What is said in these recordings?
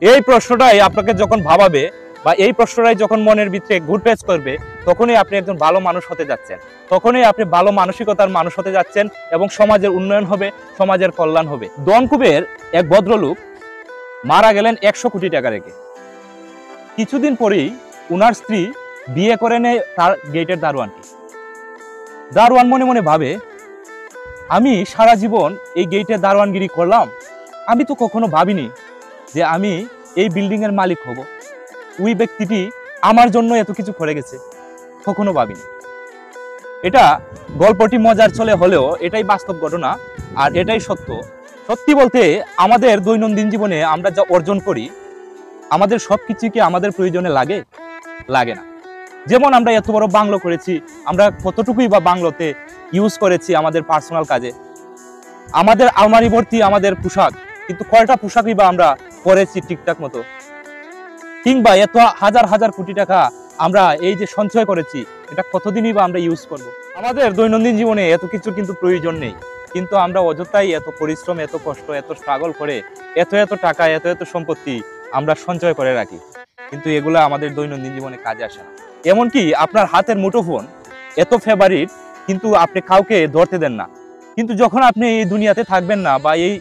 এই প্রশ্নটাই আপনাকে যখন ভাবাবে বা এই প্রশ্নটাই যখন মনের ভিতরে ঘুরপেচ করবে, তখনই আপনি একজন ভালো মানুষ হতে যাচ্ছেন, তখনই আপনি ভালো মানসিকতার মানুষ হতে যাচ্ছেন এবং সমাজের উন্নয়ন হবে, সমাজের কল্যাণ হবে। ধনকুবের এক ভদ্রলোক মারা গেলেন 100 কোটি টাকা রেখে। কিছুদিন পরেই উনার স্ত্রী বিয়ে করে নেয় তার গেটের দারোয়ানকে। দারোয়ান মনে মনে ভাবে, আমি সারা জীবন এই গেটের দারোয়ানগিরি করলাম, আমি তো কখনো ভাবিনি যে আমি এই বিল্ডিং এর মালিক হব। ওই ব্যক্তিটি আমার জন্য এত কিছু করে গেছে, কখনো ভাবিনি। এটা গল্পটি মজার চলে হলেও এটাই বাস্তব ঘটনা আর এটাই সত্য। সত্যি বলতে আমাদের দৈনন্দিন জীবনে আমরা যা অর্জন করি, আমাদের সবকিছু কি আমাদের প্রয়োজনে লাগে? লাগে না। যেমন আমরা এত বড় বাংলো করেছি, আমরা কতটুকুই বা বাংলোতে ইউজ করেছি আমাদের পার্সোনাল কাজে। আমাদের আলমারি ভর্তি আমাদের পোশাক, কিন্তু কয়টা পোশাকই বা আমরা পরেছি ঠিকঠাক মতো? কিংবা এত হাজার হাজার কোটি টাকা আমরা এই যে সঞ্চয় করেছি, এটা কতদিনই বা আমরা ইউজ করব? আমাদের দৈনন্দিন জীবনে এত কিছু কিন্তু প্রয়োজন নেই, কিন্তু আমরা অযথাই এত পরিশ্রম, এত কষ্ট, এত স্ট্রাগল করে এত এত টাকা, এত এত সম্পত্তি আমরা সঞ্চয় করে রাখি, কিন্তু এগুলো আমাদের দৈনন্দিন জীবনে কাজে আসে না। এমনকি আপনার হাতের মুঠোফোন এত ফেভারিট, কিন্তু আপনি কাউকে ধরতে দেন না। কিন্তু যখন আপনি এই দুনিয়াতে থাকবেন না বা এই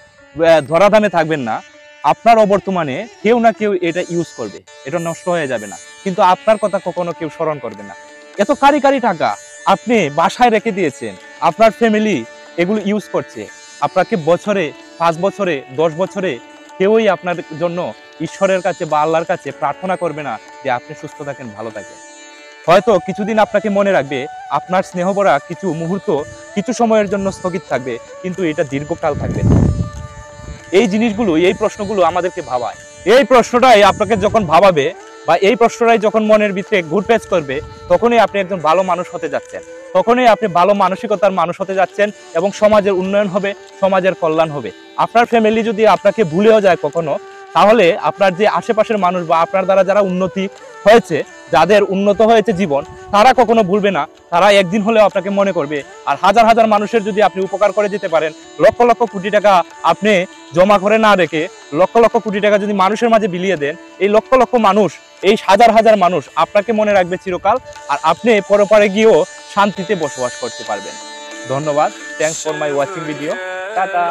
ধরাধামে থাকবেন না, আপনার অবর্তমানে কেউ না কেউ এটা ইউজ করবে, এটা নষ্ট হয়ে যাবে না, কিন্তু আপনার কথা কখনো কেউ স্মরণ করবে না। এত কারি কারি টাকা আপনি বাসায় রেখে দিয়েছেন, আপনার ফ্যামিলি এগুলো ইউজ করছে, আপনাকে বছরে 5 বছরে 10 বছরে কেউই আপনার জন্য ঈশ্বরের কাছে বা আল্লাহর কাছে প্রার্থনা করবে না যে আপনি সুস্থ থাকেন, ভালো থাকেন। হয়তো কিছুদিন আপনাকে মনে রাখবে, আপনার স্নেহভরা কিছু মুহূর্ত কিছু সময়ের জন্য স্থগিত থাকবে, কিন্তু এটা দীর্ঘকাল থাকবে না। এই জিনিসগুলো, এই প্রশ্নগুলো আমাদেরকে ভাবায়। এই প্রশ্নটাই আপনাকে যখন ভাবাবে বা এই প্রশ্নটাই যখন মনের ভিতরে ঘুরপেচ করবে, তখনই আপনি একজন ভালো মানুষ হতে যাচ্ছেন, তখনই আপনি ভালো মানসিকতার মানুষ হতে যাচ্ছেন এবং সমাজের উন্নয়ন হবে, সমাজের কল্যাণ হবে। আপনার ফ্যামিলি যদি আপনাকে ভুলেও যায় কখনো, তাহলে আপনার যে আশেপাশের মানুষ বা আপনার দ্বারা যারা উন্নতি হয়েছে, যাদের উন্নত হয়েছে জীবন, তারা কখনো ভুলবে না। তারা একদিন হলেও আপনাকে মনে করবে। আর হাজার হাজার মানুষের যদি আপনি উপকার করে যেতে পারেন, লক্ষ লক্ষ কোটি টাকা আপনি জমা করে না রেখে লক্ষ লক্ষ কোটি টাকা যদি মানুষের মাঝে বিলিয়ে দেন, এই লক্ষ লক্ষ মানুষ, এই হাজার হাজার মানুষ আপনাকে মনে রাখবে চিরকাল, আর আপনি পরপারে গিয়েও শান্তিতে বসবাস করতে পারবেন। ধন্যবাদ। Thanks for my watching video. Tata.